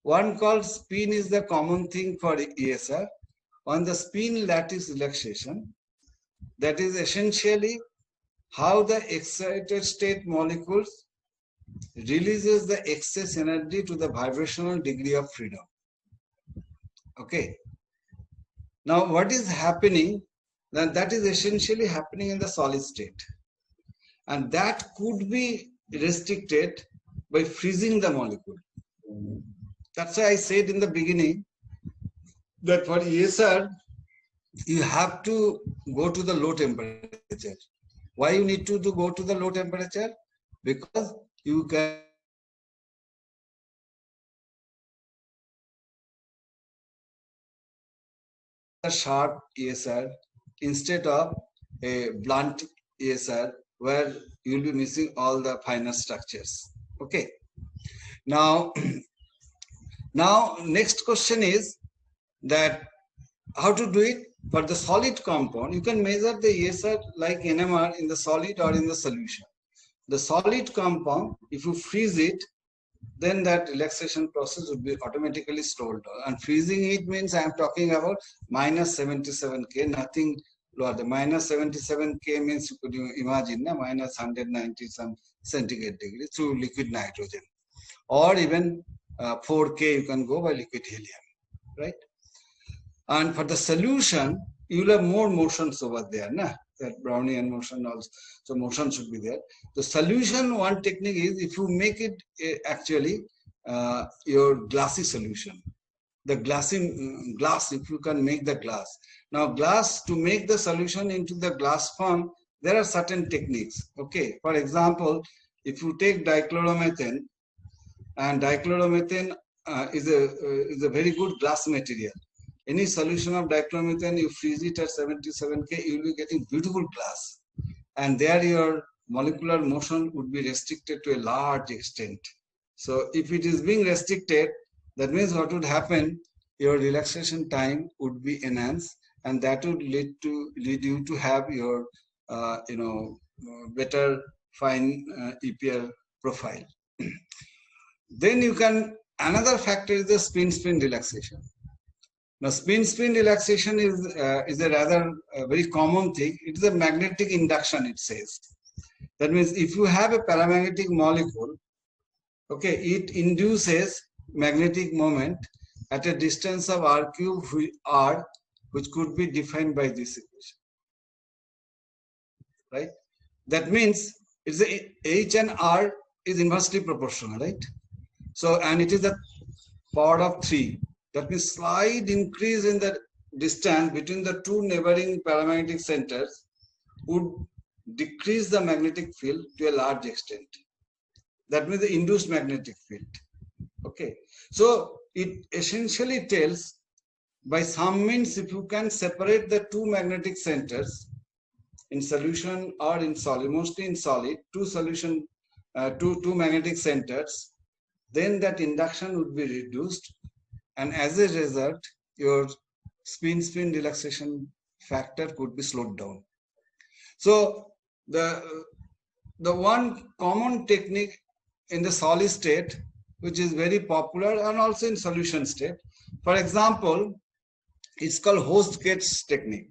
One called spin is the common thing for ESR. On the spin lattice relaxation, that is essentially how the excited state molecules releases the excess energy to the vibrational degree of freedom. Okay. Now, what is happening? That is essentially happening in the solid state. And that could be restricted by freezing the molecule. That's why I said in the beginning that for ESR, you have to go to the low temperature. Why you need to go to the low temperature? Because you can a sharp ESR instead of a blunt ESR where you will be missing all the finer structures. Okay. Now, next question is that how to do it for the solid compound. You can measure the ESR like NMR in the solid or in the solution. The solid compound, if you freeze it, then that relaxation process would be automatically slowed down. And freezing it means I am talking about minus 77 K, nothing lower. The minus 77 K means you could imagine minus 190 some centigrade degree through liquid nitrogen, or even 4 K you can go by liquid helium, right? And for the solution, you will have more motions over there, that Brownian motion also. So motion should be there. The solution, one technique is if you make it actually your glassy solution. The glass, if you can make the glass. Now glass, to make the solution into the glass form, there are certain techniques. Okay, for example, if you take dichloromethane, and dichloromethane is a very good glass material. Any solution of dichloromethane, you freeze it at 77 K, you will be getting beautiful glass. And there your molecular motion would be restricted to a large extent. So if it is being restricted, that means what would happen, your relaxation time would be enhanced, and that would lead you to have your better fine EPR profile. Then you can, another factor is the spin-spin relaxation. Now, spin-spin relaxation is a rather very common thing. It is a magnetic induction, it says. That means if you have a paramagnetic molecule, okay, it induces magnetic moment at a distance of r cube r, which could be defined by this equation, right? That means it's a h and r is inversely proportional, right? So, and it is the power of 3. That means slight increase in the distance between the two neighboring paramagnetic centers would decrease the magnetic field to a large extent. That means the induced magnetic field. Okay. So it essentially tells by some means if you can separate the two magnetic centers in solution or in solid, mostly in solid, two magnetic centers, then that induction would be reduced. And as a result, your spin-spin relaxation factor could be slowed down. So the one common technique in the solid state, which is very popular, and also in solution state, for example, it's called Host-Gates technique.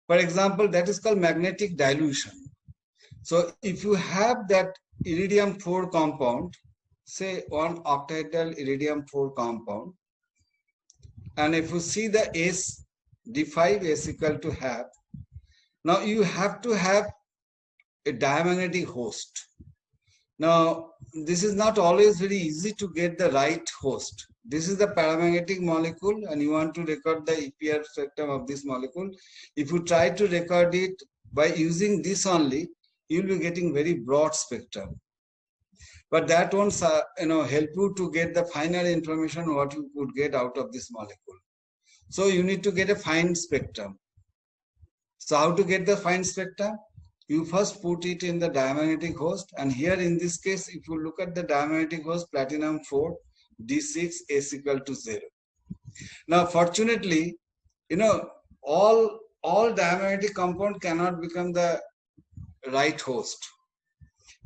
For example, that is called magnetic dilution. So if you have that iridium-4 compound, say one octahedral iridium-4 compound, and if you see the S, D5 S equal to half, now you have to have a diamagnetic host. Now, this is not always very easy to get the right host. This is the paramagnetic molecule, and you want to record the EPR spectrum of this molecule. If you try to record it by using this only, you will be getting very broad spectrum. But that won't help you to get the finer information what you could get out of this molecule. So you need to get a fine spectrum. So how to get the fine spectrum? You first put it in the diamagnetic host, and here in this case, if you look at the diamagnetic host, platinum 4, D6, S equal to 0. Now, fortunately, all diamagnetic compound cannot become the right host.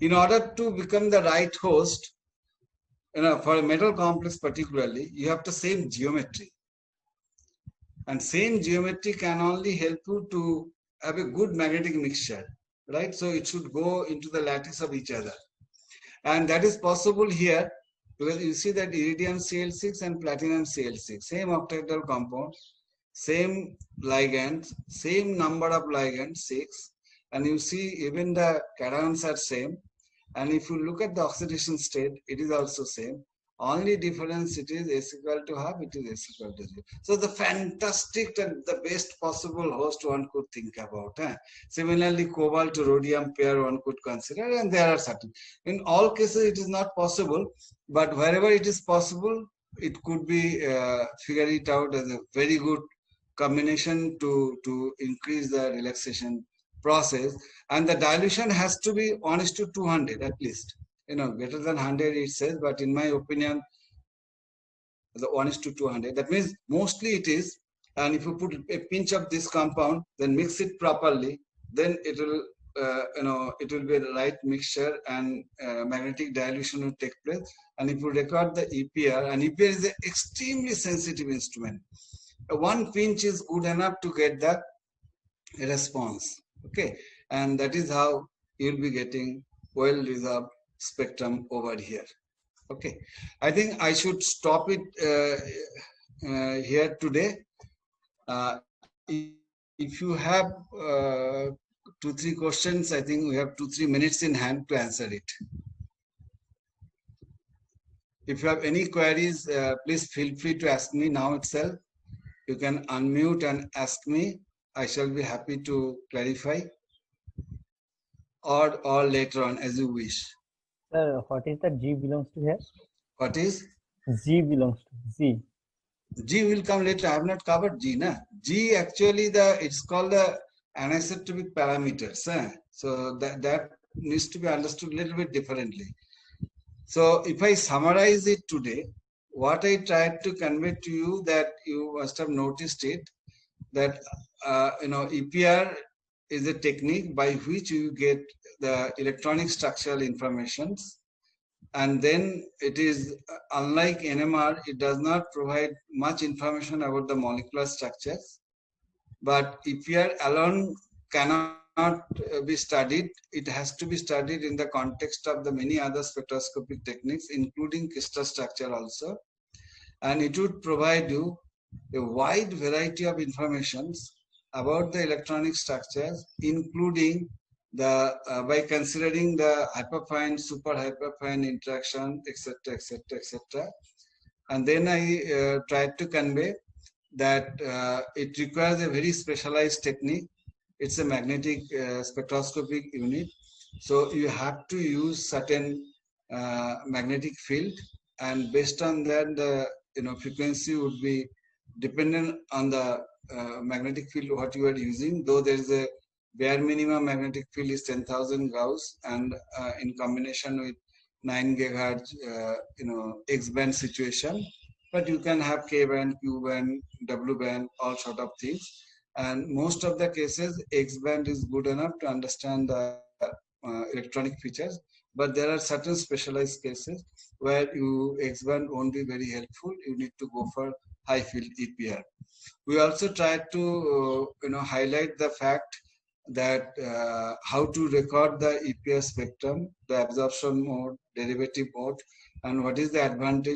In order to become the right host, for a metal complex particularly, you have the same geometry. And same geometry can only help you to have a good magnetic mixture, right? So it should go into the lattice of each other. And that is possible here because you see that iridium Cl6 and platinum Cl6, same octahedral compound, same ligands, same number of ligands, 6. And you see even the cations are same. And if you look at the oxidation state, it is also same. Only difference it is S equal to half, it is S equal to 0. So the fantastic and the best possible host one could think about. Similarly, cobalt to rhodium pair one could consider, and there are certain. In all cases, it is not possible, but wherever it is possible, it could be figure it out as a very good combination to increase the relaxation process. And the dilution has to be 1:200 at least. Greater than 100 it says, but in my opinion, the 1:200. That means mostly it is. And if you put a pinch of this compound, then mix it properly, then it will, it will be the right mixture and magnetic dilution will take place. And if you record the EPR, and EPR is an extremely sensitive instrument. One pinch is good enough to get that response. Okay, and that is how you'll be getting well-resolved spectrum over here. Okay, I think I should stop it here today. If you have 2-3 questions, I think we have 2-3 minutes in hand to answer it. If you have any queries, please feel free to ask me now itself. You can unmute and ask me. I shall be happy to clarify, or later on as you wish. Sir, what is the G belongs to here? What is? G belongs to Z. G will come later. I have not covered G. Na? G actually it's called the anisotropic parameters. So that needs to be understood a little bit differently. So if I summarize it today, what I tried to convey to you, that you must have noticed it, that EPR is a technique by which you get the electronic structural informations, and then it is unlike NMR, it does not provide much information about the molecular structures, but EPR alone cannot be studied. It has to be studied in the context of the many other spectroscopic techniques, including crystal structure also, and it would provide you a wide variety of informations about the electronic structures, including the by considering the hyperfine, super hyperfine interaction, etc., etc., etc. And then I tried to convey that it requires a very specialized technique. It's a magnetic spectroscopic unit, so you have to use certain magnetic field, and based on that, the frequency would be dependent on the magnetic field what you are using. Though there is a bare minimum magnetic field is 10,000 Gauss, and in combination with 9 gigahertz, X band situation, but you can have K band, Q band, W band, all sort of things. And most of the cases, X band is good enough to understand the electronic features, but there are certain specialized cases where X band won't be very helpful. You need to go for high field EPR. We also tried to highlight the fact that how to record the EPR spectrum, the absorption mode, derivative mode, and what is the advantage